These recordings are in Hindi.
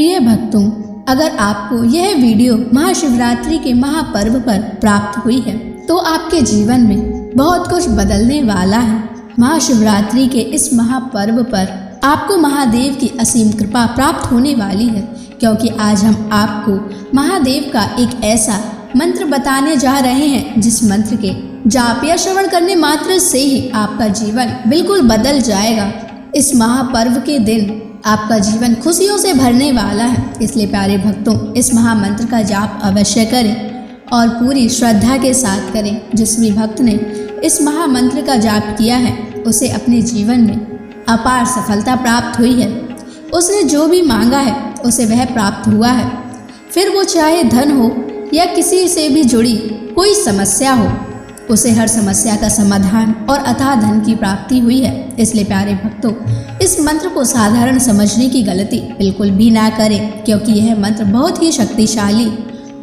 प्रिय भक्तों, अगर आपको यह वीडियो महाशिवरात्रि के महापर्व पर प्राप्त हुई है तो आपके जीवन में बहुत कुछ बदलने वाला है। महाशिवरात्रि के इस महापर्व पर आपको महादेव की असीम कृपा प्राप्त होने वाली है, क्योंकि आज हम आपको महादेव का एक ऐसा मंत्र बताने जा रहे हैं जिस मंत्र के जाप या श्रवण करने मात्र से ही आपका जीवन बिल्कुल बदल जाएगा। इस महापर्व के दिन आपका जीवन खुशियों से भरने वाला है, इसलिए प्यारे भक्तों, इस महामंत्र का जाप अवश्य करें और पूरी श्रद्धा के साथ करें। जिस भी भक्त ने इस महामंत्र का जाप किया है उसे अपने जीवन में अपार सफलता प्राप्त हुई है। उसने जो भी मांगा है उसे वह प्राप्त हुआ है, फिर वो चाहे धन हो या किसी से भी जुड़ी कोई समस्या हो, उसे हर समस्या का समाधान और अथाह धन की प्राप्ति हुई है। इसलिए प्यारे भक्तों, इस मंत्र को साधारण समझने की गलती बिल्कुल भी ना करें, क्योंकि यह मंत्र बहुत ही शक्तिशाली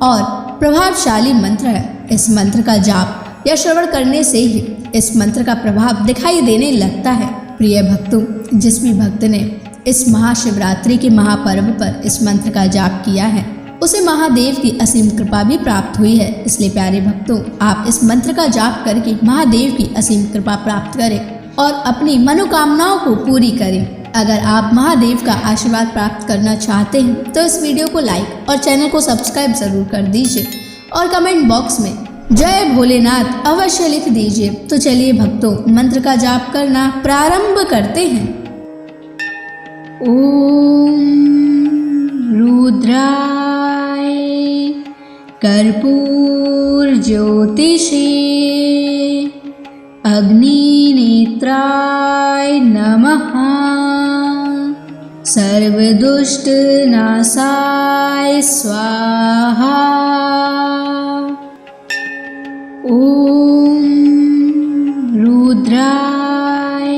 और प्रभावशाली मंत्र है। इस मंत्र का जाप या श्रवण करने से ही इस मंत्र का प्रभाव दिखाई देने लगता है। प्रिय भक्तों, जिस भी भक्त ने इस महाशिवरात्रि के महापर्व पर इस मंत्र का जाप किया है उसे महादेव की असीम कृपा भी प्राप्त हुई है। इसलिए प्यारे भक्तों, आप इस मंत्र का जाप करके महादेव की असीम कृपा प्राप्त करें और अपनी मनोकामनाओं को पूरी करें। अगर आप महादेव का आशीर्वाद प्राप्त करना चाहते हैं तो इस वीडियो को लाइक और चैनल को सब्सक्राइब जरूर कर दीजिए और कमेंट बॉक्स में जय भोलेनाथ अवश्य लिख दीजिए। तो चलिए भक्तों, मंत्र का जाप करना प्रारंभ करते हैं। ओम रुद्राय कर्पूर ज्योतिषे अग्निनेत्राय नमः। सर्वदुष्ट नाशाय स्वाहा। ओम रुद्राय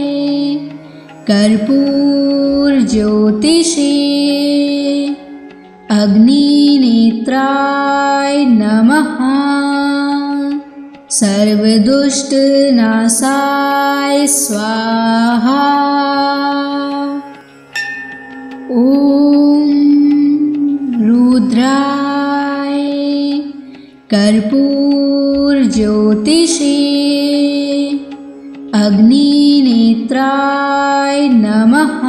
कर्पूर ज्योतिषे अग्निनेत्राय नमः। सर्वदुष्ट नाशाय स्वाहा। ओम रुद्राय कर्पूर ज्योतिषे अग्निनेत्राय नमः।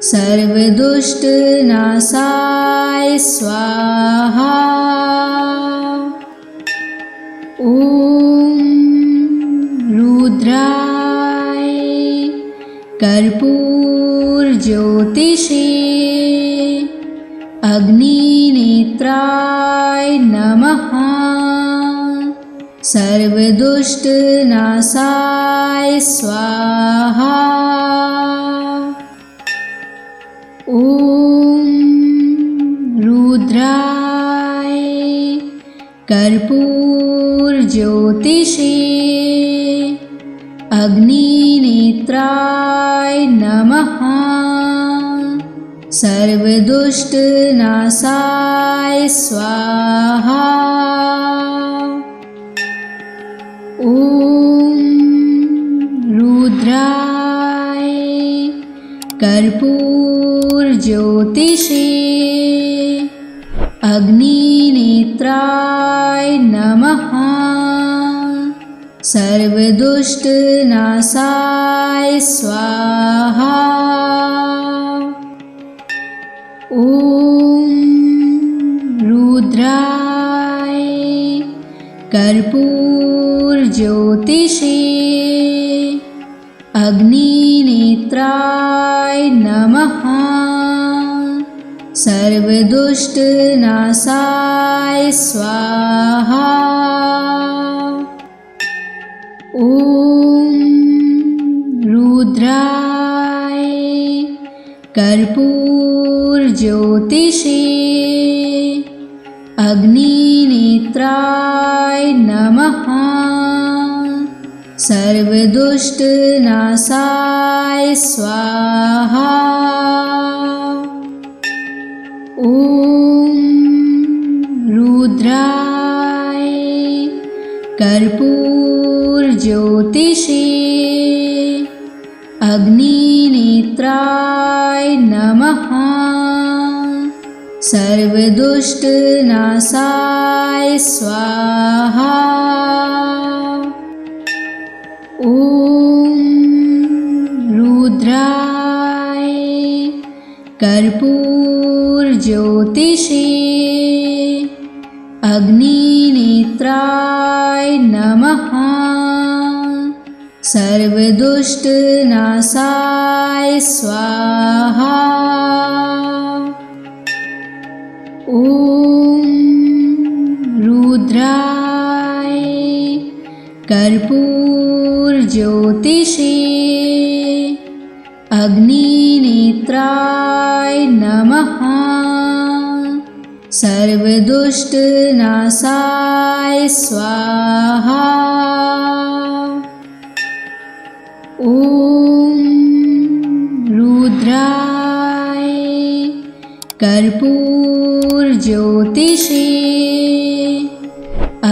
सर्वदुष्ट नाशाय स्वाहा। ओम रुद्राय कर्पूर ज्योतिषे अग्निनेत्राय नमः। सर्वदुष्ट नाशाय स्वाहा। ओम रुद्राय कर्पूर ज्योतिषे अग्निनेत्राय नमः। सर्वदुष्ट नाशाय स्वाहा। ओम रुद्राय कर्पूर ज्योतिषे अग्निनेत्राय नमः। सर्वदुष्ट नाशाय स्वाहा। ओम रुद्राय कर्पूर ज्योतिषे अग्निनेत्राय नमः। सर्वदुष्ट नाशाय स्वाहा। ओम रुद्राय कर्पूर ज्योतिषे अग्निनेत्राय नमः। सर्वदुष्ट नाशाय स्वाहा। ओम रुद्राय कर्पूर ज्योतिषे अग्निनेत्राय नमः। सर्वदुष्टनाशाय स्वाहा। ॐ रुद्राय कर्पूरज्योतिषे अग्निनेत्राय नमः। सर्वदुष्टनाशाय स्वाहा। ॐ रुद्राय कर्पूरज्योतिषे अग्निनेत्राय नमः। सर्वदुष्टनाशाय स्वाहा। ॐ रुद्राय कर्पूरज्योतिषे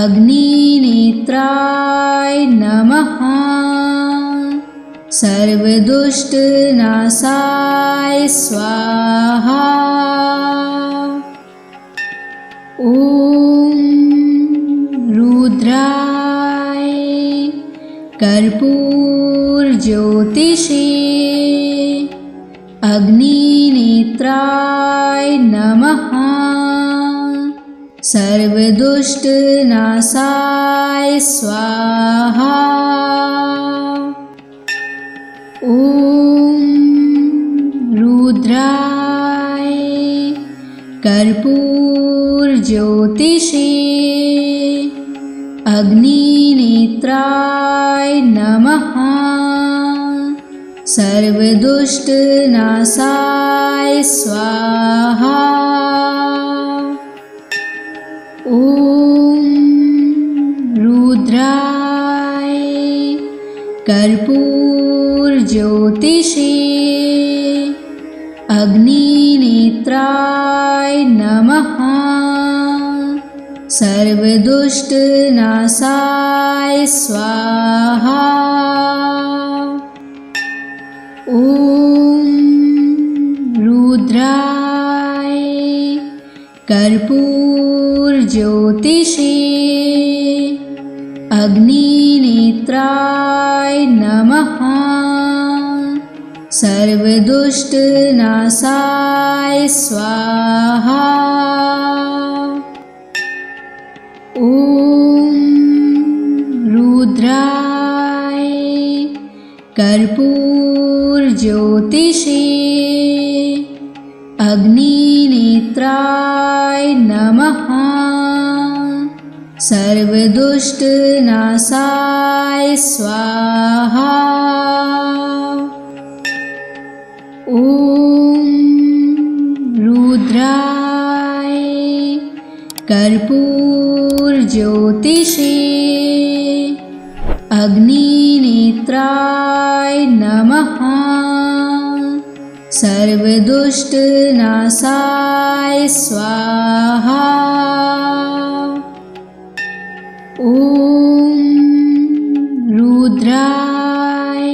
अग्निनेत्राय नमः। सर्वदुष्टनाशाय स्वाहा। ॐ रुद्राय कर्पूरज्योतिषे अग्निनेत्राय नमः। सर्वदुष्टनाशाय स्वाहा। ॐ रुद्राय कर्पूरज्योतिषे अग्निनेत्राय नमः। सर्वदुष्टनाशाय स्वाहा। ॐ रुद्राय कर्पूरज्योतिषे अग्निनेत्राय नमः। सर्वदुष्टनाशाय स्वाहा। ॐ रुद्राय कर्पूरज्योतिषे अग्निनेत्राय नमः। सर्वदुष्टनाशाय स्वाहा। ॐ रुद्राय कर्पूरज्योतिषे अग्निनेत्राय नमः। सर्वदुष्टनाशाय स्वाहा। ॐ रुद्राय कर्पूरज्योतिषे अग्निनेत्राय नमः। सर्वदुष्टनाशाय स्वाहा। ॐ रुद्राय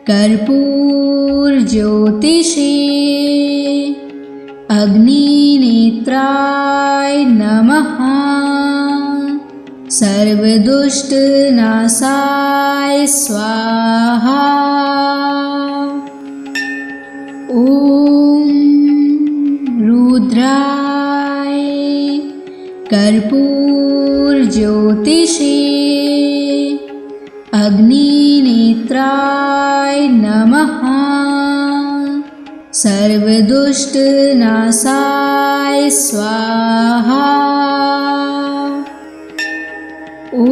कर्पूरज्योतिषे अग्निनेत्राय नमः। सर्वदुष्टनाशाय स्वाहा। ॐ रुद्राय कर्पूरज्योतिषे अग्निनेत्राय नमः। सर्वदुष्टनाशाय स्वाहा। ॐ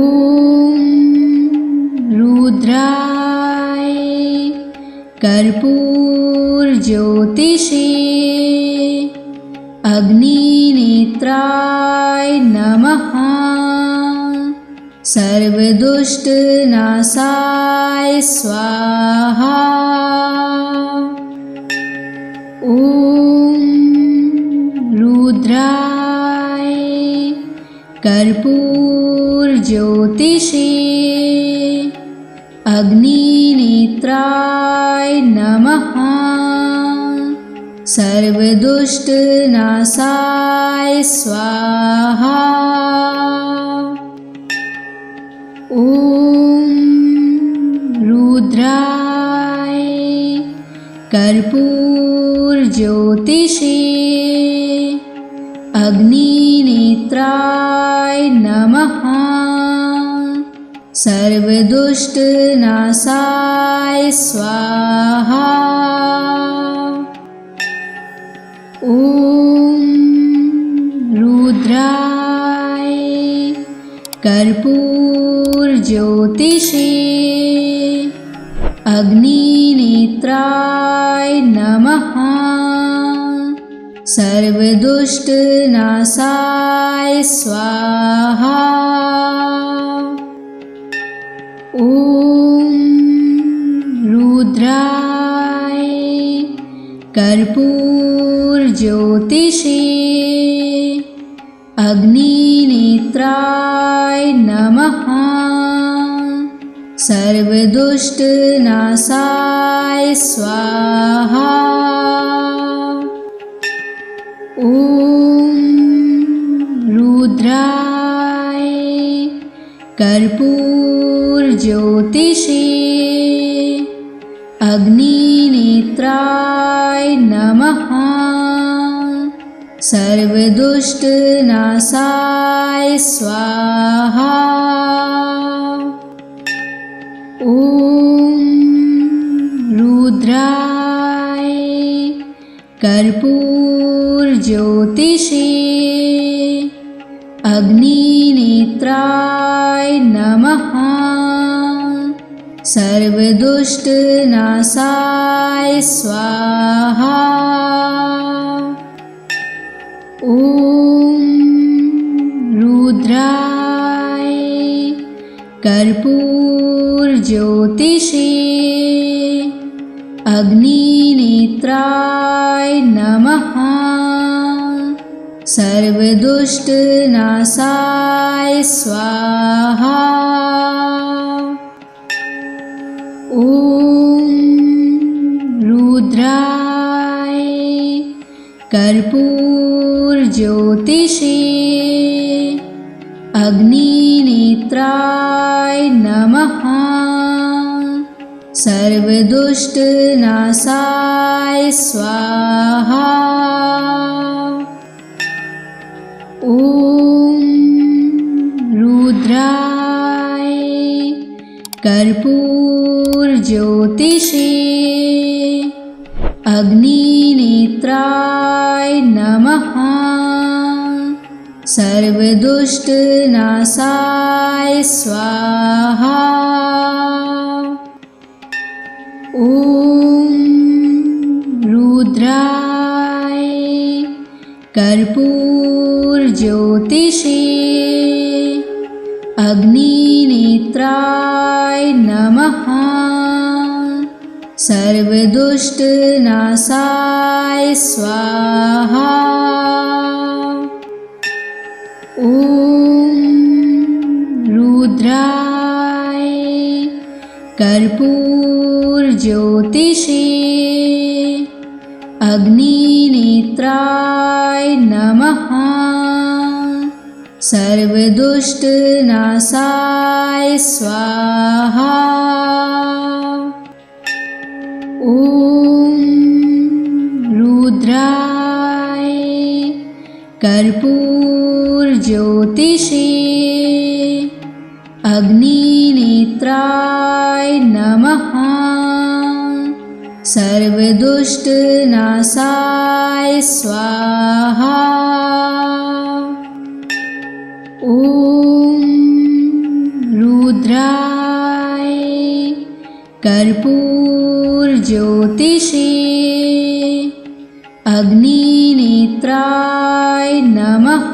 रुद्राय कर्पूरज्योतिषे अग्निनेत्राय नमः। सर्वदुष्टनाशाय स्वाहा। ॐ रुद्राय कर्पूरज्योतिषे अग्निनेत्राय नमः। सर्वदुष्टनाशाय स्वाहा। ॐ रुद्राय कर्पूरज्योतिषे अग्निनेत्राय नमः। सर्वदुष्टनाशाय स्वाहा। ॐ रुद्राय कर्पूरज्योतिषे अग्निनेत्राय नमः। सर्वदुष्टनाशाय स्वाहा। ॐ रुद्राय कर्पूरज्योतिषे अग्निनेत्राय नमः। सर्वदुष्टनाशाय स्वाहा। ॐ रुद्राय कर्पूरज्योतिषे अग्निनेत्राय नमः। सर्वदुष्टनाशाय स्वाहा। ॐ रुद्राय कर्पूरज्योतिषे अग्निनेत्राय नमः। सर्वदुष्टनाशाय स्वाहा। ॐ रुद्राय कर्पूरज्योतिषे अग्निनेत्राय नमः। सर्वदुष्टनाशाय स्वाहा। ॐ रुद्राय कर्पूरज्योतिषे अग्निनेत्राय नमः। सर्वदुष्टनाशाय स्वाहा। ॐ रुद्राय कर्पूरज्योतिषे अग्निनेत्राय नमः। सर्वदुष्टनाशाय स्वाहा। ॐ रुद्राय कर्पूरज्योतिषे अग्निनेत्राय नमः। सर्वदुष्टनाशाय स्वाहा। ॐ रुद्राय कर्पूरज्योतिषे अग्निनेत्राय नमः। सर्वदुष्टनाशाय स्वाहा। ॐ रुद्राय कर्पूरज्योतिषे अग्निनेत्राय नमः। सर्वदुष्टनाशाय स्वाहा। ॐ रुद्राय कर्पूरज्योतिषे अग्निनेत्राय नमः।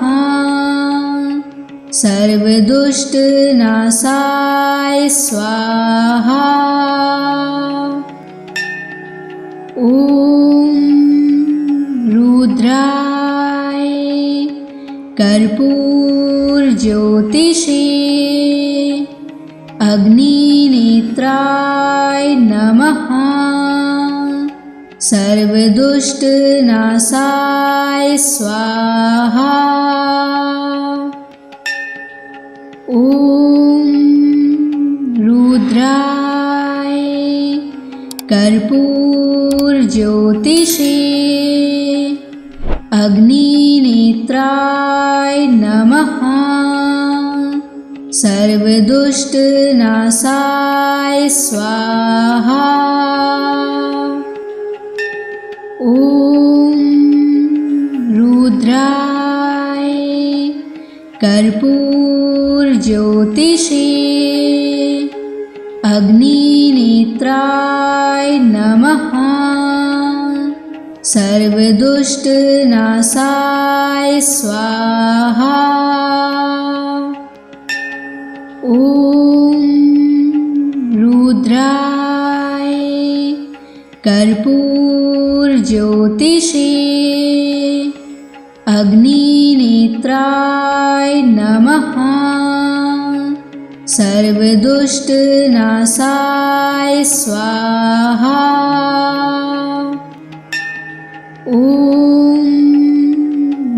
सर्वदुष्टनाशाय स्वाहा। ॐ रुद्राय कर्पूरज्योतिषे अग्निनेत्राय नमः। सर्वदुष्टनाशाय स्वाहा। ॐ रुद्राय कर्पूरज्योतिषे अग्निनेत्राय नमः। सर्वदुष्टनाशाय स्वाहा। ॐ रुद्राय कर्पूरज्योतिषे अग्निनेत्राय नमः। सर्वदुष्टनाशाय स्वाहा। ॐ रुद्राय कर्पूरज्योतिषे अग्निनेत्राय नमः। सर्वदुष्टनाशाय स्वाहा। ॐ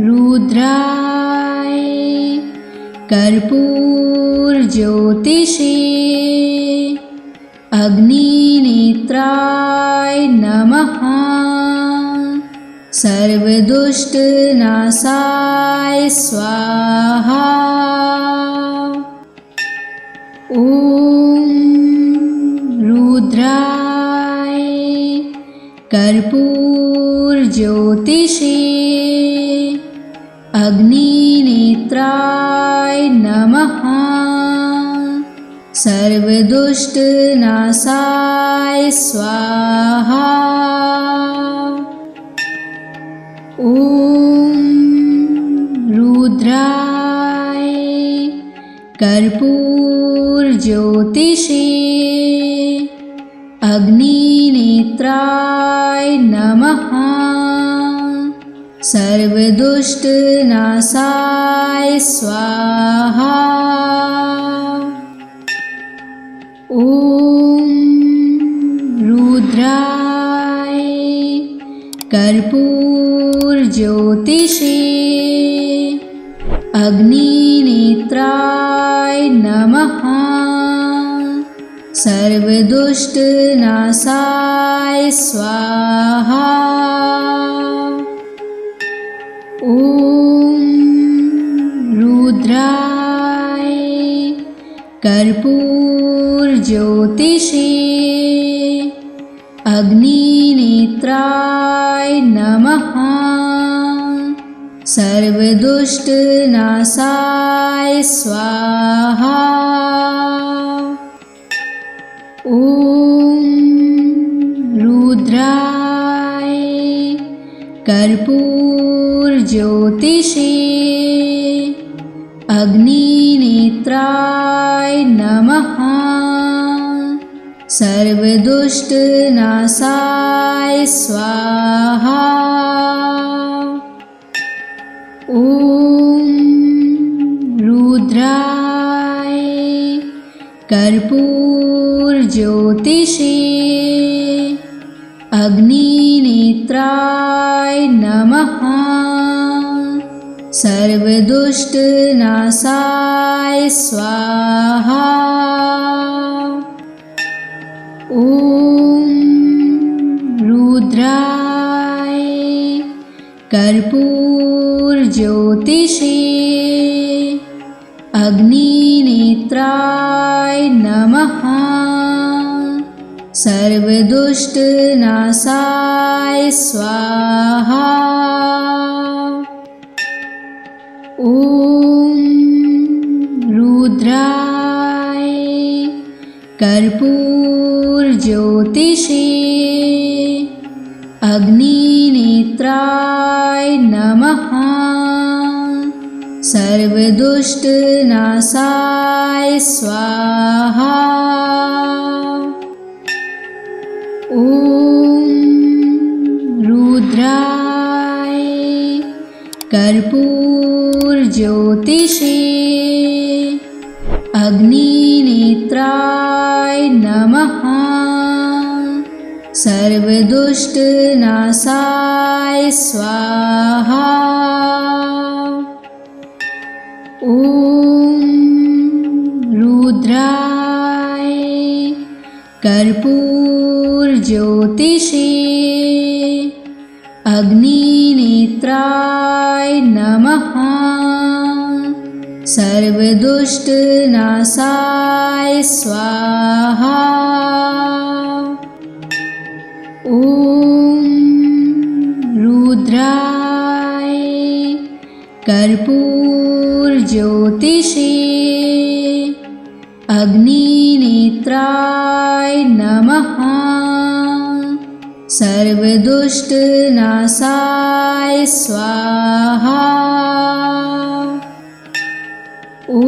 रुद्राय कर्पूरज्योतिषे अग्निनेत्राय नमः। सर्वदुष्टनाशाय स्वाहा। ॐ रुद्राय कर्पूरज्योतिषे अग्निनेत्राय नमः। सर्वदुष्टनाशाय स्वाहा। ॐ रुद्राय कर्पूरज्योतिषे अग्निनेत्राय नमः। सर्वदुष्टनाशाय स्वाहा। ॐ रुद्राय कर्पूरज्योतिषे अग्निनेत्राय नमः। सर्वदुष्टनाशाय स्वाहा। ॐ रुद्राय कर्पूरज्योतिषे अग्निनेत्राय नमः। सर्वदुष्टनाशाय स्वाहा। ॐ रुद्राय कर्पूरज्योतिषे अग्निनेत्राय नमः। सर्वदुष्टनाशाय स्वाहा। ॐ रुद्राय कर्पूरज्योतिषे अग्निनेत्राय नमः। सर्वदुष्टनाशाय स्वाहा। ॐ रुद्राय कर्पूरज्योतिषे अग्निनेत्राय नमः। सर्वदुष्टनाशाय स्वाहा। ॐ रुद्राय कर्पूरज्योतिषे अग्निनेत्राय नमः। सर्वदुष्टनाशाय स्वाहा। ॐ रुद्राय कर्पूरज्योतिषे अग्निनेत्राय नमः। सर्वदुष्टनाशाय स्वाहा। ॐ रुद्राय कर्पूरज्योतिषे अग्निनेत्राय नमः। सर्वदुष्टनाशाय स्वाहा। ॐ रुद्राय कर्पूरज्योतिषे अग्निनेत्राय नमः। सर्वदुष्टनाशाय स्वाहा। ॐ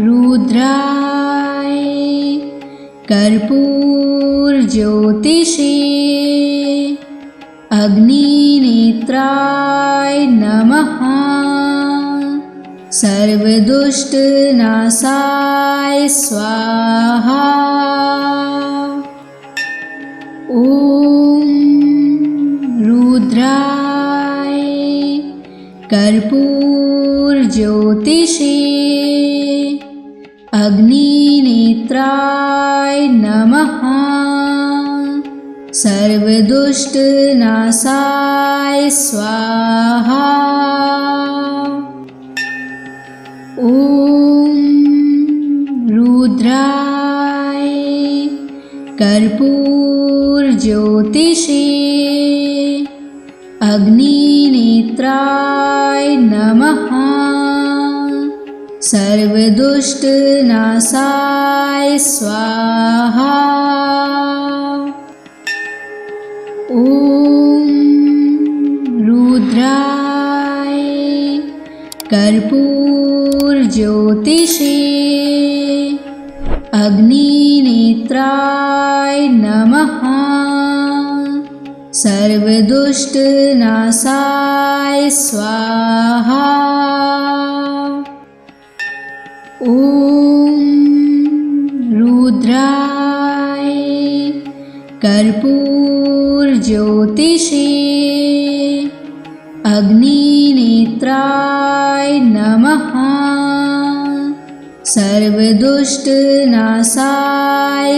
रुद्राय कर्पूरज्योतिषे अग्निनेत्राय नमः। सर्वदुष्टनाशाय स्वाहा। ॐ रुद्राय कर्पूरज्योतिषे अग्निनेत्राय नमः। सर्वदुष्टनाशाय स्वाहा। ॐ रुद्राय कर्पूरज्योतिषे अग्निनेत्राय नमः। सर्वदुष्टनाशाय स्वाहा। ॐ रुद्राय कर्पूरज्योतिषे अग्निनेत्राय नमः। सर्वदुष्टनाशाय स्वाहा। ॐ रुद्राय कर्पूरज्योतिषे अग्निनेत्राय नमः। सर्वदुष्टनाशाय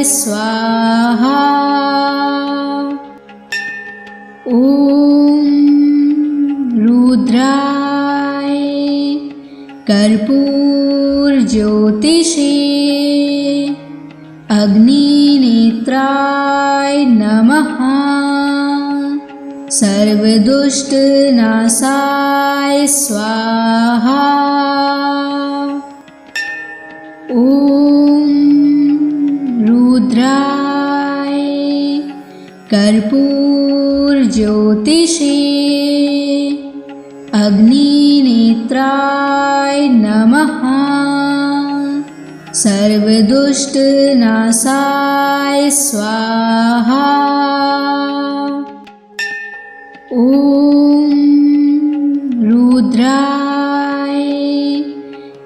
स्वाहा। ॐ रुद्राय कर्पूरज्योतिषे अग्निनेत्राय नमः। सर्वदुष्टनाशाय स्वाहा। ॐ रुद्राय कर्पूरज्योतिषे अग्निनेत्राय नमः। सर्वदुष्टनाशाय स्वाहा। ॐ रुद्राय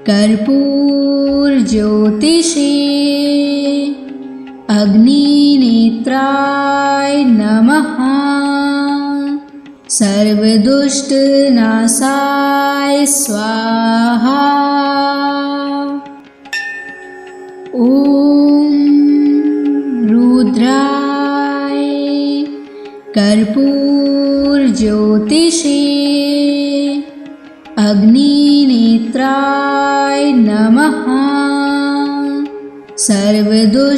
कर्पूरज्योतिषे अग्निनेत्राय नमः। सर्वदुष्टनाशाय स्वाहा। ॐ रुद्राय कर्पूरज्योतिषे अग्निनेत्राय नमः। सर्वदुष्टनाशाय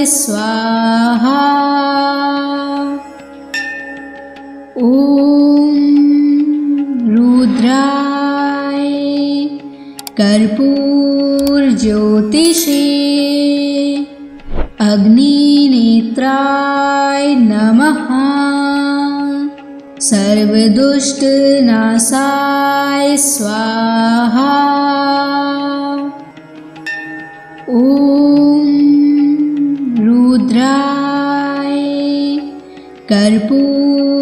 स्वाहा। ॐ रुद्राय कर्पूरज्योतिषे अग्निनेत्राय नमः। सर्वदुष्टनाशाय स्वाहा। ॐ रुद्राय कर्पूरज्योतिषे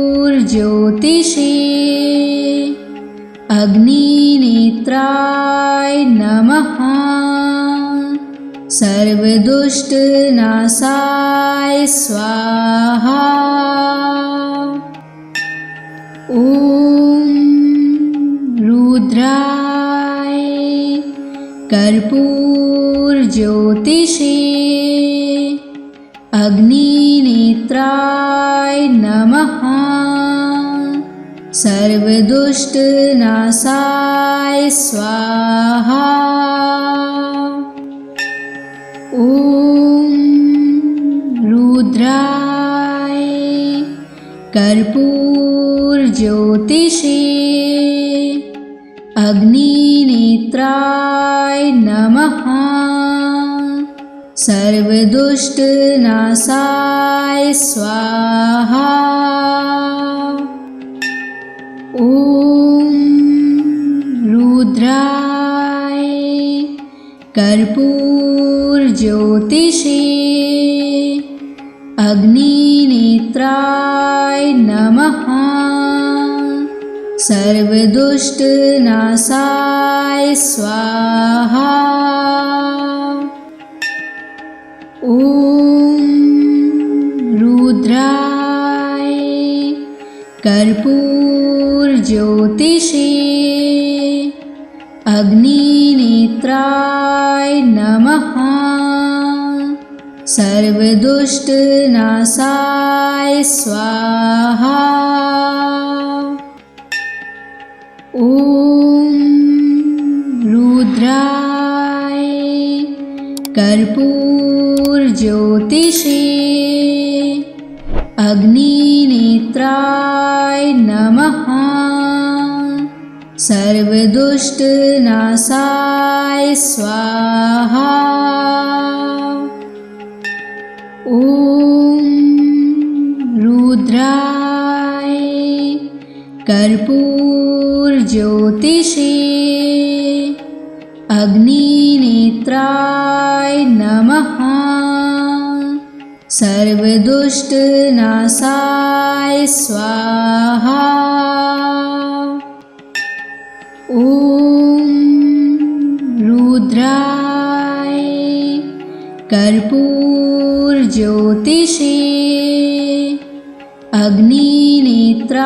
अग्निनेत्राय नमः। सर्वदुष्टनाशाय स्वाहा। ॐ रुद्राय कर्पूरज्योतिषे अग्निनेत्राय नमः। सर्वदुष्टनाशाय स्वाहा। ॐ रुद्राय कर्पूरज्योतिषे अग्निनेत्राय नमः। सर्वदुष्टनाशाय स्वाहा। ॐ रुद्राय कर्पूरज्योतिषे अग्निनेत्राय नमः। सर्वदुष्टनाशाय स्वाहा। ॐ रुद्राय कर्पूरज्योतिषे अग्निनेत्राय नमः। सर्वदुष्टनाशाय स्वाहा। ॐ रुद्राय कर्पूरज्योतिषे अग्निनेत्राय नमः। सर्वदुष्टनाशाय स्वाहा। ॐ रुद्राय कर्पूरज्योतिषे अग्निनेत्राय नमः। सर्वदुष्टनाशाय स्वाहा। ॐ रुद्राय कर्पूरज्योतिषे अग्निनेत्राय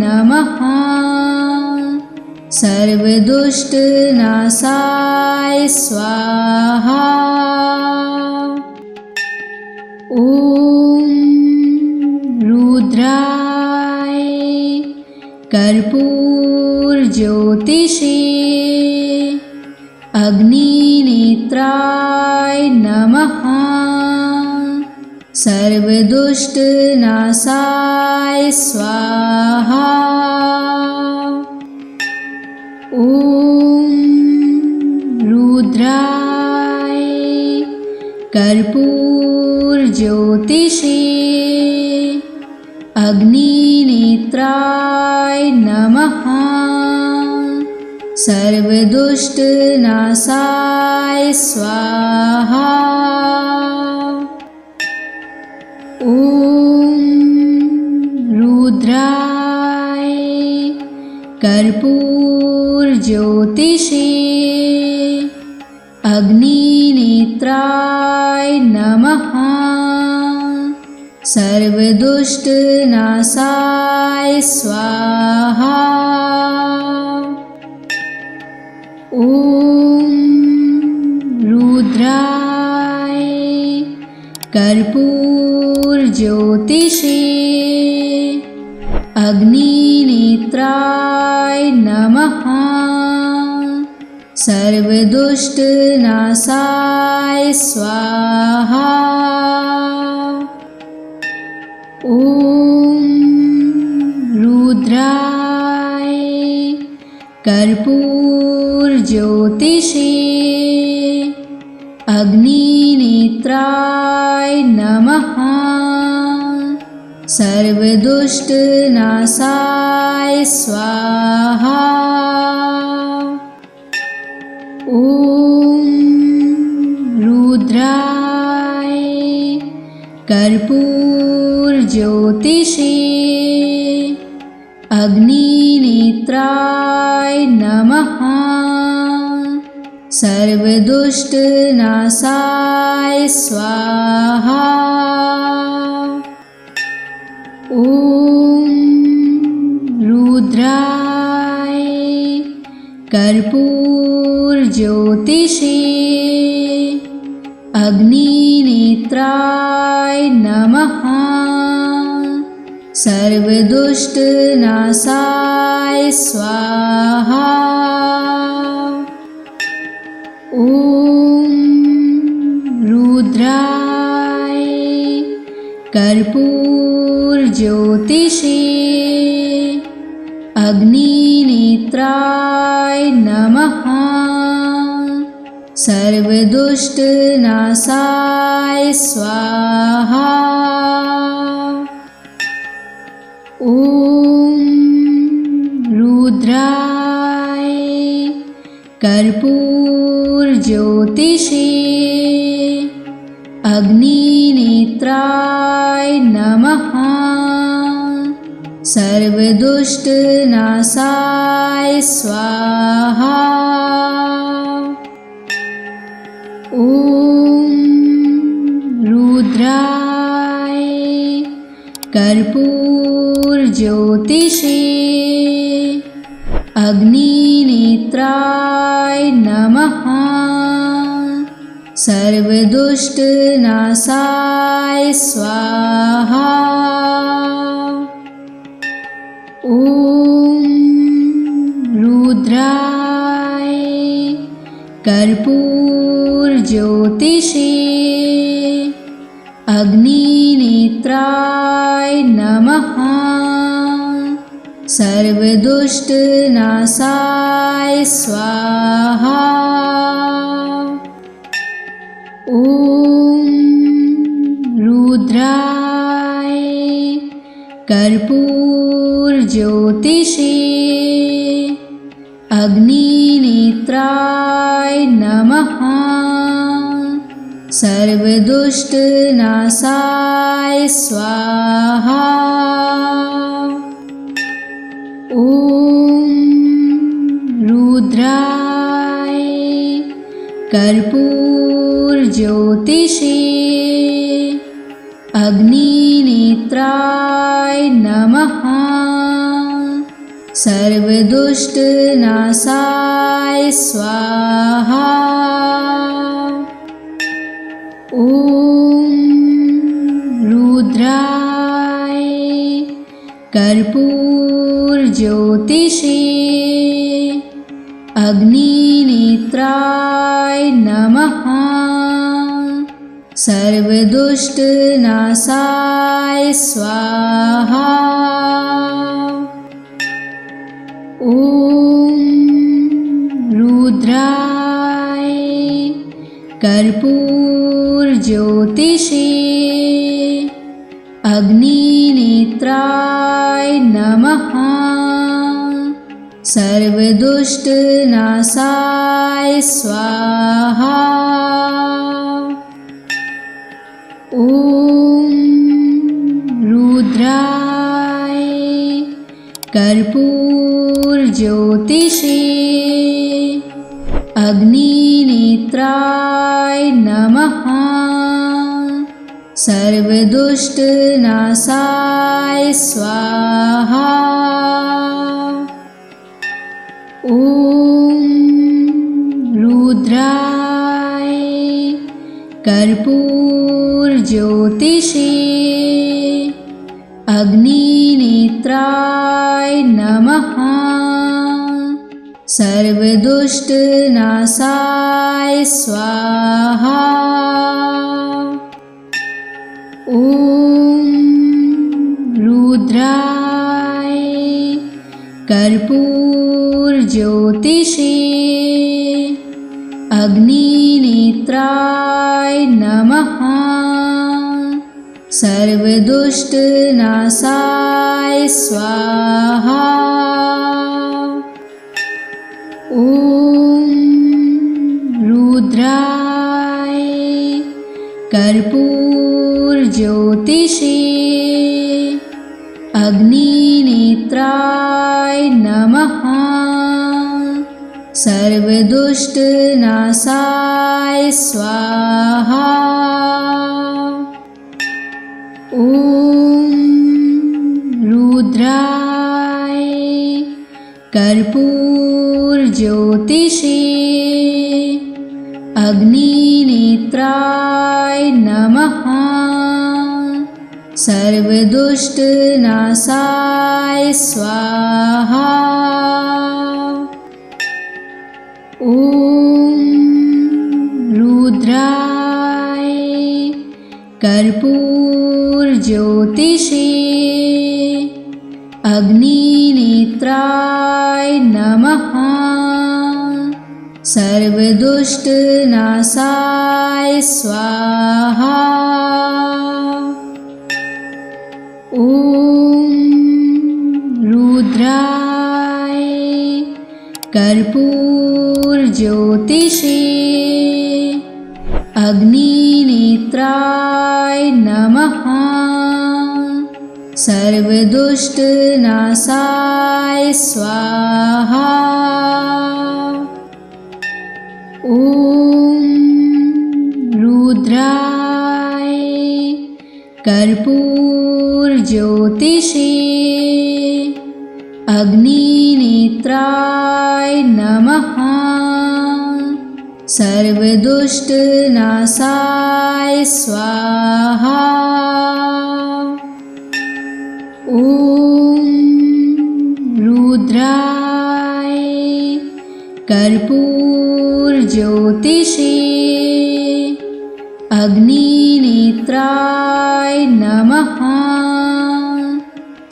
नमः। सर्वदुष्टनाशाय स्वाहा। ॐ रुद्राय कर्पूरज्योतिषे अग्निनेत्राय नमः। सर्वदुष्टनाशाय स्वाहा। ॐ रुद्राय कर्पूरज्योतिषे अग्निनेत्राय नमः। सर्वदुष्टनाशाय स्वाहा। ॐ रुद्राय कर्पूरज्योतिषे अग्निनेत्राय नमः। सर्वदुष्टनाशाय स्वाहा। ॐ रुद्राय कर्पूरज्योतिषे अग्निनेत्राय नमः। सर्वदुष्टनाशाय स्वाहा। ॐ रुद्राय कर्पूरज्योतिषे अग्निनेत्राय नमः। सर्वदुष्टनाशाय स्वाहा। ॐ रुद्राय कर्पूरज्योतिषे अग्निनेत्राय नमः। सर्वदुष्टनाशाय स्वाहा। ॐ रुद्राय कर्पूरज्योतिषे अग्निनेत्राय नमः। सर्वदुष्टनाशाय स्वाहा। ॐ रुद्राय कर्पूरज्योतिषे अग्निनेत्राय नमः। सर्वदुष्टनाशाय स्वाहा। ॐ रुद्राय कर्पूरज्योतिषे अग्निनेत्राय नमः। सर्वदुष्टनाशाय स्वाहा। ॐ रुद्राय कर्पूरज्योतिषे अग्निनेत्राय नमः। सर्वदुष्टनाशाय स्वाहा। ॐ रुद्राय कर्पूरज्योतिषे अग्निनेत्राय नमः। सर्वदुष्टनाशाय स्वाहा। ॐ रुद्राय कर्पूरज्योतिषे अग्निनेत्राय नमः। सर्वदुष्टनाशाय स्वाहा। ॐ रुद्राय कर्पूरज्योतिषे अग्निनेत्राय नमः। सर्वदुष्टनाशाय स्वाहा। ॐ रुद्राय कर्पूरज्योतिषे अग्निनेत्राय नमः। सर्वदुष्टनाशाय स्वाहा। ॐ रुद्राय कर्पूरज्योतिषे अग्निनेत्राय नमः। सर्वदुष्टनाशाय स्वाहा। ॐ रुद्राय कर्पूरज्योतिषे अग्निनेत्राय नमः। सर्वदुष्टनाशाय स्वाहा। ॐ रुद्राय कर्पूरज्योतिषे अग्निनेत्राय नमः। सर्वदुष्टनाशाय स्वाहा। ॐ रुद्राय कर्पूरज्योतिषे अग्निनेत्राय नमः। सर्वदुष्टनाशाय स्वाहा। ॐ रुद्राय कर्पूरज्योतिषे अग्निनेत्राय नमः। सर्वदुष्टनाशाय स्वाहा। ॐ रुद्राय कर्पूरज्योतिषे अग्निनेत्राय नमः। सर्वदुष्टनाशाय स्वाहा। ॐ रुद्राय कर्पूरज्योतिषे अग्निनेत्राय नमः। सर्वदुष्टनाशाय स्वाहा। ॐ रुद्राय कर्पूरज्योतिषे अग्निनेत्राय नमः। सर्वदुष्टनाशाय स्वाहा। ॐ रुद्राय कर्पूरज्योतिषे अग्निनेत्राय नमः। सर्वदुष्टनाशाय स्वाहा। ॐ रुद्राय कर्पूरज्योतिषे अग्निनेत्राय नमः।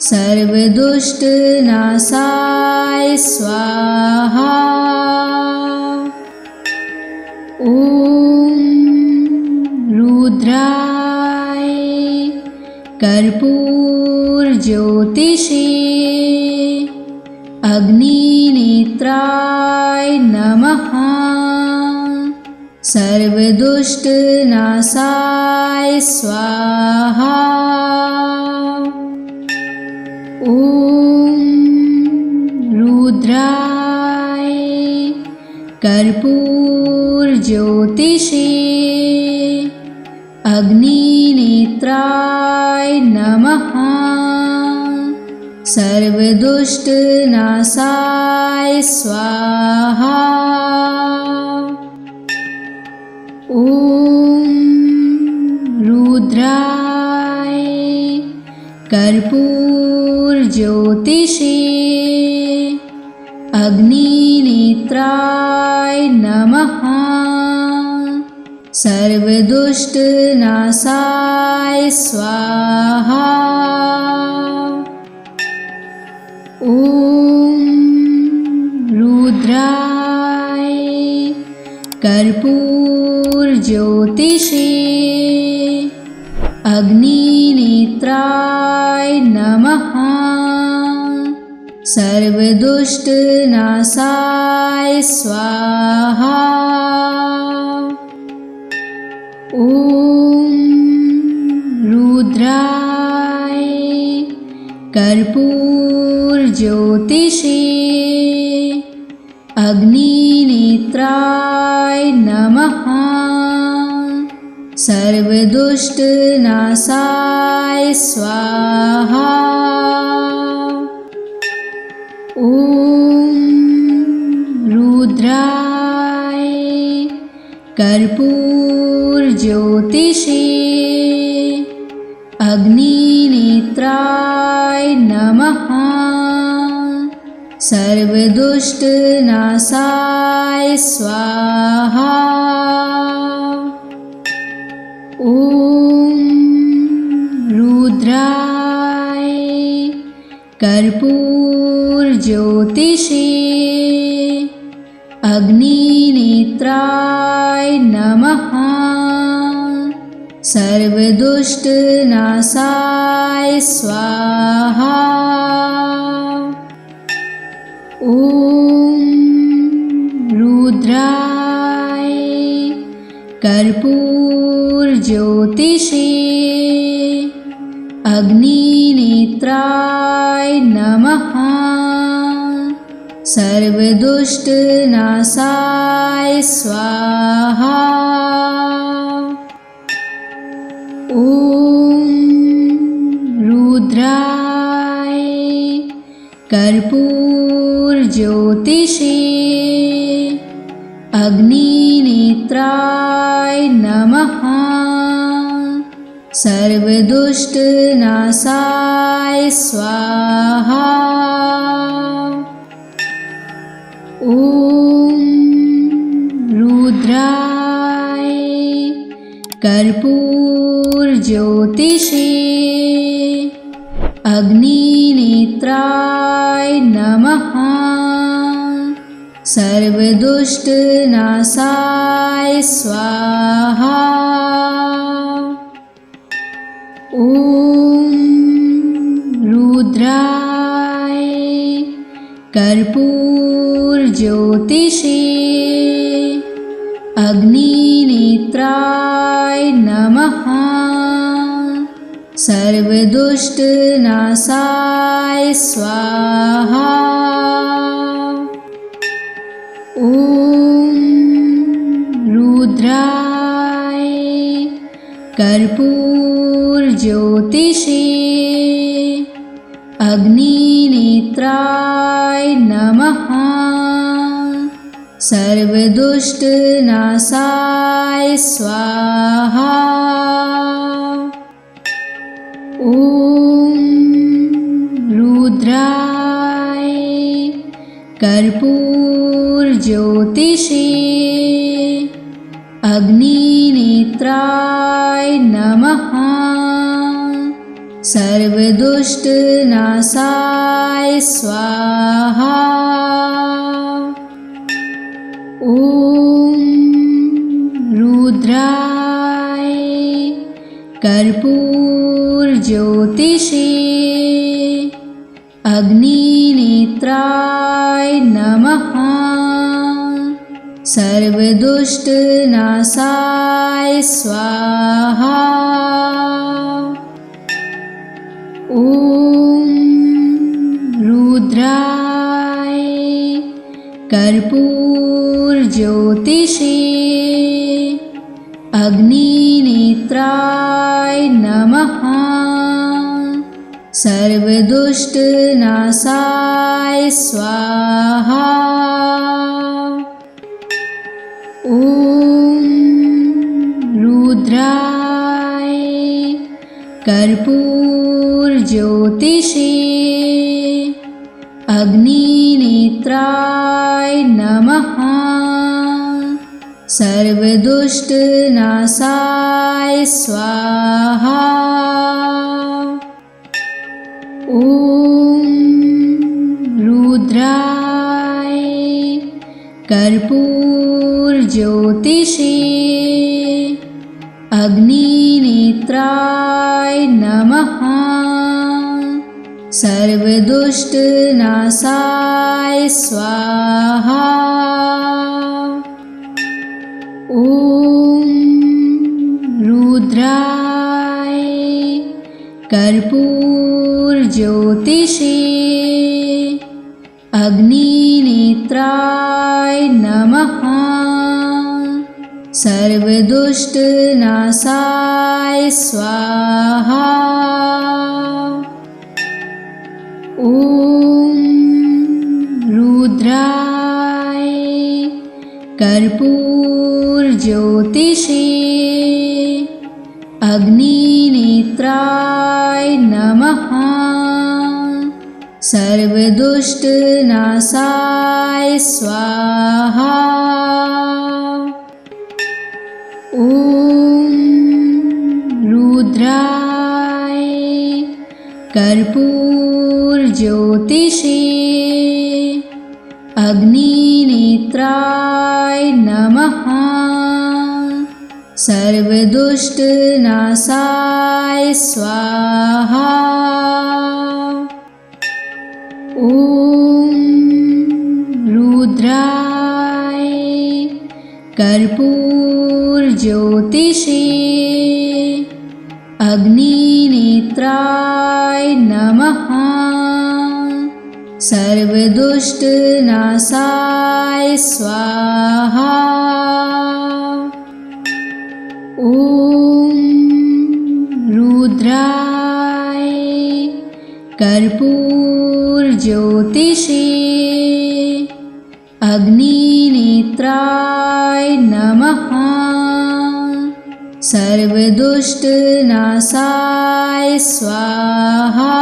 सर्वदुष्टनाशाय स्वाहा। ॐ रुद्राय कर्पूरज्योतिषे अग्निनेत्राय नमः। सर्वदुष्टनाशाय स्वाहा। ॐ रुद्राय कर्पूरज्योतिषे अग्निनेत्राय नमः। सर्वदुष्टनाशाय स्वाहा। ॐ रुद्राय कर्पूरज्योतिषे अग्निनेत्राय नमः। सर्वदुष्टनाशाय स्वाहा। ॐ रुद्राय कर्पूरज्योतिषे अग्निनेत्राय नमः। सर्वदुष्टनाशाय स्वाहा। ॐ रुद्राय कर्पूरज्योतिषे अग्निनेत्राय नमः। सर्वदुष्टनाशाय स्वाहा। ॐ रुद्राय कर्पूरज्योतिषे अग्निनेत्राय नमः। सर्वदुष्टनाशाय स्वाहा। ॐ रुद्राय कर्पूरज्योतिषे अग्निनेत्राय नमः। सर्वदुष्टनाशाय स्वाहा। ॐ रुद्राय कर्पूरज्योतिषे अग्निनेत्राय नमः। सर्वदुष्टनाशाय स्वाहा। ॐ रुद्राय कर्पूरज्योतिषे अग्निनेत्राय नमः। सर्वदुष्टनाशाय स्वाहा। ॐ रुद्राय कर्पूरज्योतिषे अग्निनेत्राय नमः। सर्वदुष्टनाशाय स्वाहा। ॐ रुद्राय कर्पूरज्योतिषे अग्निनेत्राय नमः। सर्वदुष्टनाशाय स्वाहा। ॐ रुद्राय कर्पूरज्योतिषे अग्निनेत्राय नमः। सर्वदुष्टनाशाय स्वाहा। ॐ रुद्राय कर्पूरज्योतिषे अग्निनेत्राय नमः। सर्वदुष्टनाशाय स्वाहा। ॐ रुद्राय कर्पूरज्योतिषे अग्निनेत्राय नमः। सर्वदुष्टनाशाय स्वाहा। ॐ रुद्राय कर्पूरज्योतिषे अग्निनेत्राय नमः। सर्वदुष्टनाशाय स्वाहा। ॐ रुद्राय कर्पूरज्योतिषे अग्निनेत्राय नमः। सर्वदुष्टनाशाय स्वाहा। ॐ रुद्राय कर्पूरज्योतिषे अग्निनेत्राय नमः। सर्वदुष्टनाशाय स्वाहा। ॐ रुद्राय कर्पूरज्योतिषे अग्निनेत्राय नमः। सर्वदुष्टनाशाय स्वाहा। ॐ रुद्राय कर्पूरज्योतिषे अग्निनेत्राय नमः। सर्वदुष्टनाशाय स्वाहा। ॐ रुद्राय कर्पूरज्योतिषे अग्निनेत्राय नमः। सर्वदुष्टनाशाय स्वाहा। ॐ रुद्राय कर्पूरज्योतिषे अग्निनेत्राय नमः। सर्वदुष्टनाशाय स्वाहा। ॐ रुद्राय कर्पूरज्योतिषे अग्निनेत्राय नमः। सर्वदुष्टनाशाय स्वाहा।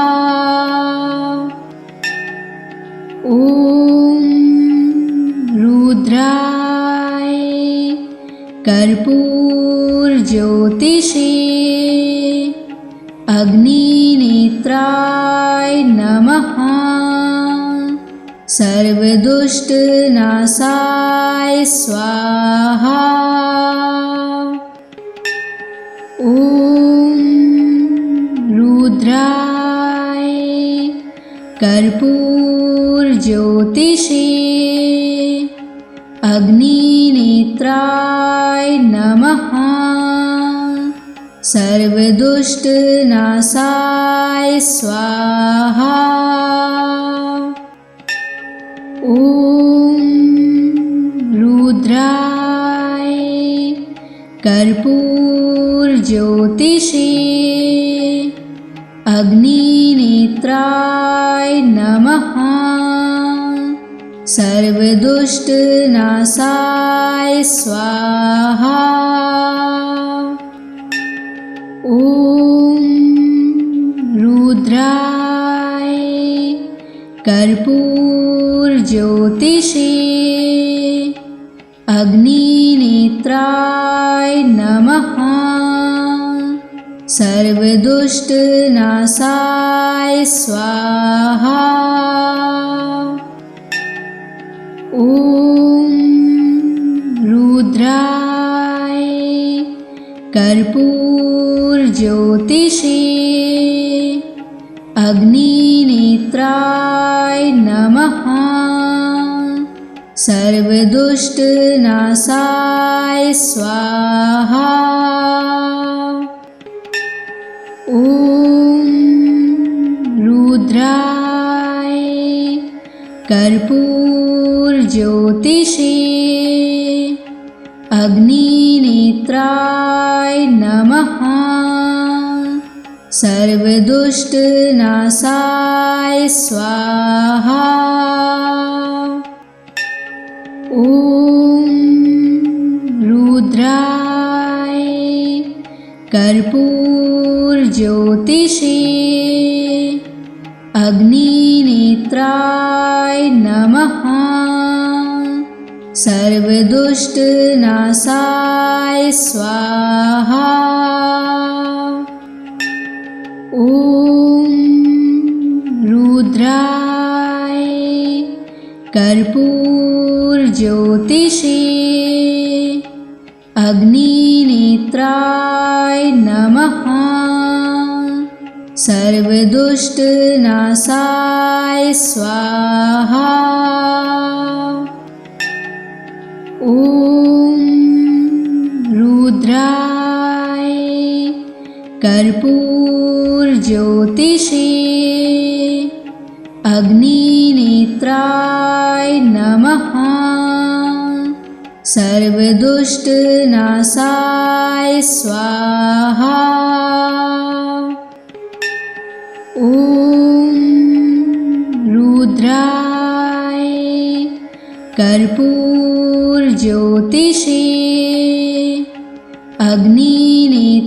ॐ रुद्राय कर्पूरज्योतिषे अग्निनेत्राय नमः। सर्वदुष्टनाशाय स्वाहा। ॐ रुद्राय कर्पूरज्योतिषे अग्निनेत्राय नमः। सर्वदुष्टनाशाय स्वाहा। ॐ रुद्राय कर्पूरज्योतिषे अग्निनेत्राय नमः। सर्वदुष्टनाशाय स्वाहा। ॐ रुद्राय कर्पूरज्योतिषे अग्निनेत्राय नमः। सर्वदुष्टनाशाय स्वाहा। ॐ रुद्राय कर्पूरज्योतिषे अग्निनेत्राय नमः। सर्वदुष्टनाशाय स्वाहा। ॐ रुद्राय कर्पूरज्योतिषे अग्निनेत्राय नमः। सर्वदुष्टनाशाय स्वाहा। ॐ रुद्राय कर्पूरज्योतिषे अग्निनेत्राय नमः। सर्वदुष्टनाशाय स्वाहा। ॐ रुद्राय कर्पूरज्योतिषे अग्निनेत्राय नमः। सर्वदुष्टनाशाय स्वाहा। ॐ रुद्राय कर्पूरज्योतिषे अग्निनेत्राय नमः। सर्वदुष्टनाशाय स्वाहा। ॐ रुद्राय कर्पूरज्योतिषे अग्निनेत्राय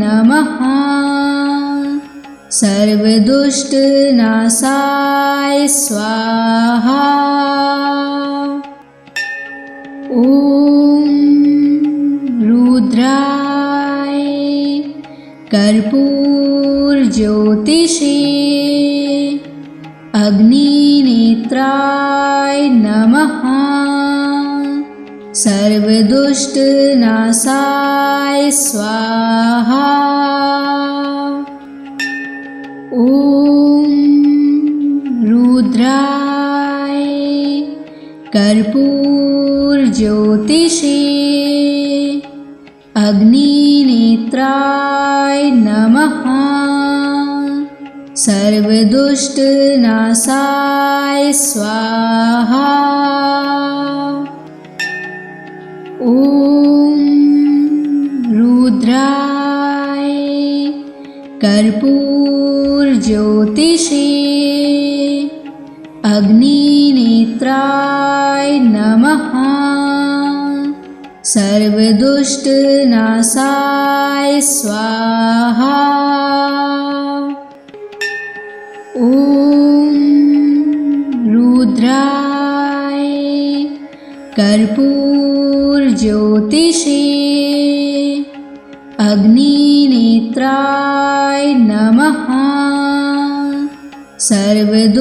नमः। सर्वदुष्टनाशाय स्वाहा। ॐ रुद्राय कर्पूरज्योतिषे अग्निनेत्राय नमः। सर्वदुष्टनाशाय स्वाहा। ॐ रुद्राय कर्पूरज्योतिषे अग्निनेत्राय नमः। सर्वदुष्टनाशाय स्वाहा। ॐ रुद्राय कर्पूरज्योतिषे अग्निनेत्राय नमः। सर्वदुष्टनाशाय स्वाहा। ॐ रुद्राय कर्पूरज्योतिषे अग्निनेत्राय नमः। सर्वदुष्टनाशाय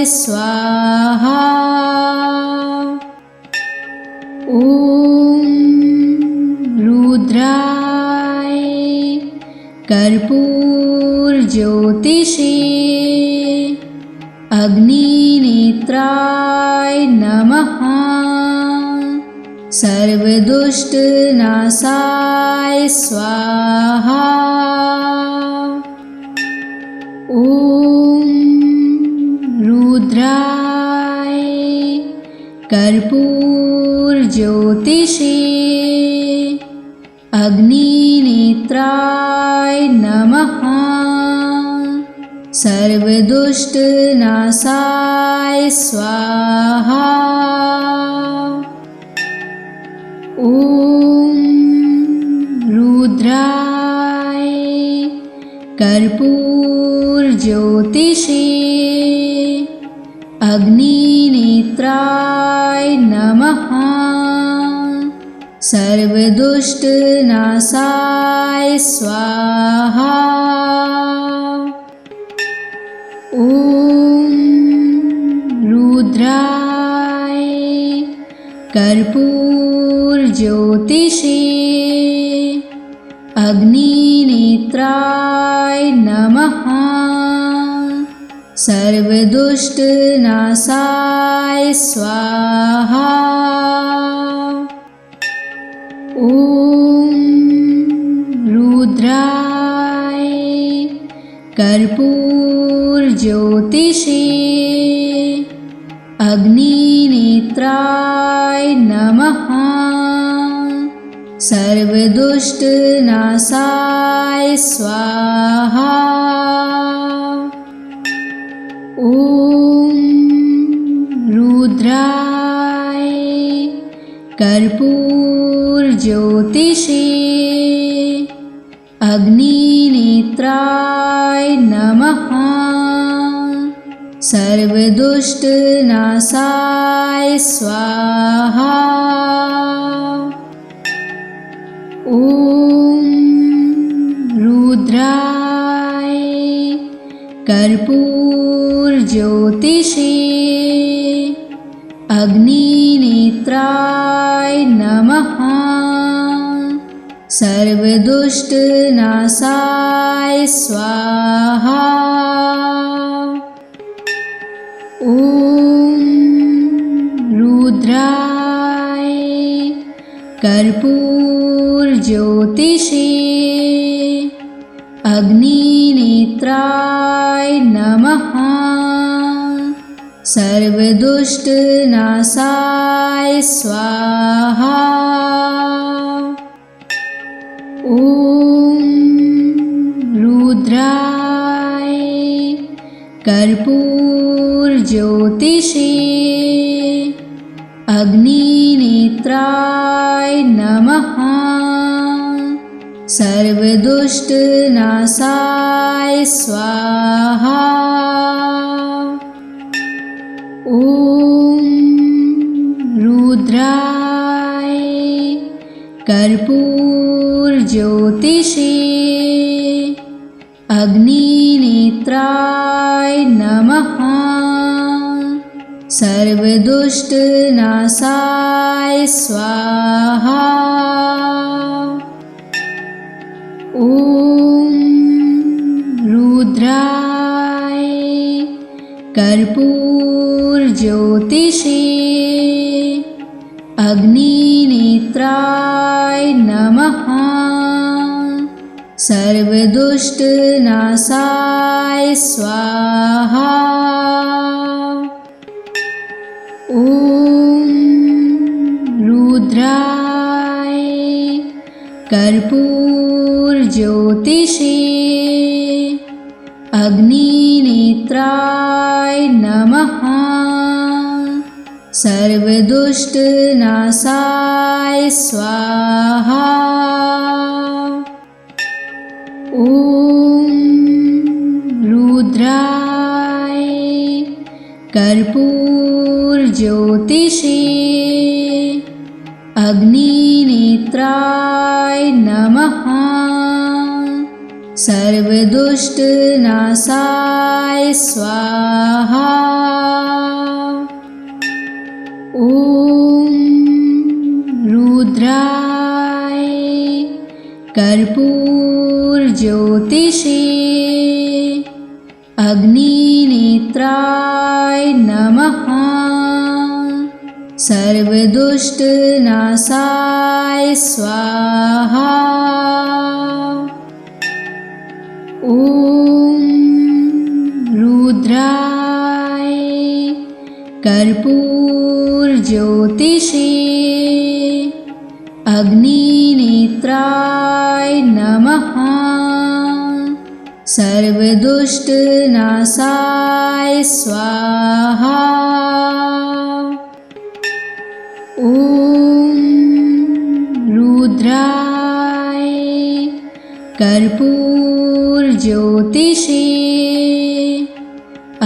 स्वाहा। ॐ रुद्राय कर्पूरज्योतिषे अग्निनेत्राय नमः। सर्वदुष्टनाशाय स्वाहा। ॐ रुद्राय कर्पूरज्योतिषे अग्निनेत्राय नमः। सर्वदुष्टनाशाय स्वाहा। ॐ रुद्राय कर्पूरज्योतिषे अग्निनेत्राय नमः। सर्वदुष्टनाशाय स्वाहा। ॐ रुद्राय कर्पूरज्योतिषे अग्निनेत्राय नमः। सर्वदुष्टनाशाय स्वाहा। ॐ रुद्राय कर्पूरज्योतिषे अग्निनेत्राय नमः। सर्वदुष्टनाशाय स्वाहा। ॐ रुद्राय कर्पूरज्योतिषे अग्निनेत्राय नमः। सर्वदुष्टनाशाय स्वाहा। ॐ रुद्राय कर्पूरज्योतिषे अग्निनेत्राय नमः। सर्वदुष्टनाशाय स्वाहा। ॐ रुद्राय कर्पूरज्योतिषे अग्निनेत्राय नमः। सर्वदुष्टनाशाय स्वाहा। ॐ रुद्राय कर्पूरज्योतिषे अग्निनेत्राय नमः। सर्वदुष्टनाशाय स्वाहा। ॐ रुद्राय कर्पूरज्योतिषे अग्निनेत्राय नमः। सर्वदुष्टनाशाय स्वाहा। ॐ रुद्राय कर्पूरज्योतिषे अग्निनेत्राय नमः। सर्वदुष्टनाशाय स्वाहा। ॐ रुद्राय कर्पूरज्योतिषे अग्निनेत्राय नमः। सर्वदुष्टनाशाय स्वाहा। ॐ रुद्राय कर्पूरज्योतिषे अग्निनेत्राय नमः। सर्वदुष्टनाशाय स्वाहा। ॐ रुद्राय कर्पूरज्योतिषे अग्निनेत्राय नमः। सर्वदुष्टनाशाय स्वाहा। ॐ रुद्राय कर्पूरज्योतिषे अग्निनेत्राय नमः। सर्वदुष्टनाशाय स्वाहा। ॐ रुद्राय कर्पूरज्योतिषे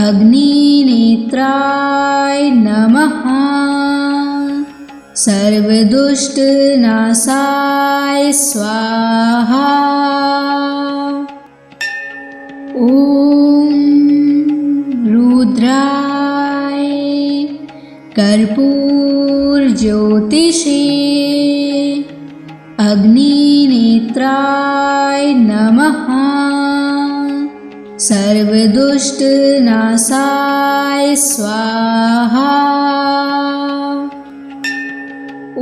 अग्निनेत्राय नमः। सर्वदुष्टनाशाय स्वाहा। ॐ रुद्राय कर्पूरज्योतिषे अग्निनेत्राय नमः। सर्वदुष्टनाशाय स्वाहा। ॐ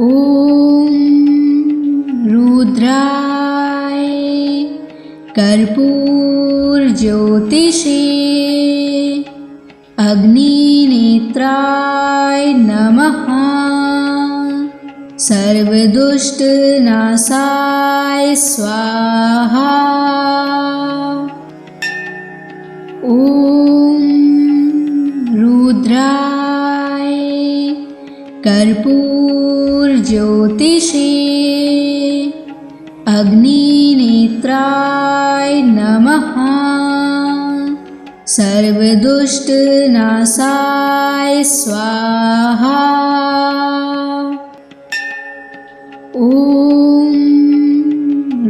रुद्राय कर्पूरज्योतिषे अग्निनेत्राय नमः। सर्वदुष्टनाशाय स्वाहा। ॐ रुद्राय कर्पूरज्योतिषे अग्निनेत्राय नमः। सर्वदुष्टनाशाय स्वाहा। ॐ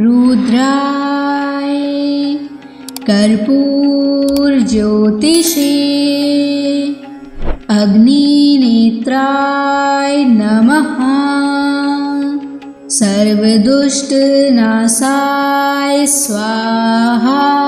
रुद्राय कर्पूरज्योतिषे अग्निनेत्राय नमः। सर्वदुष्टनाशाय स्वाहा।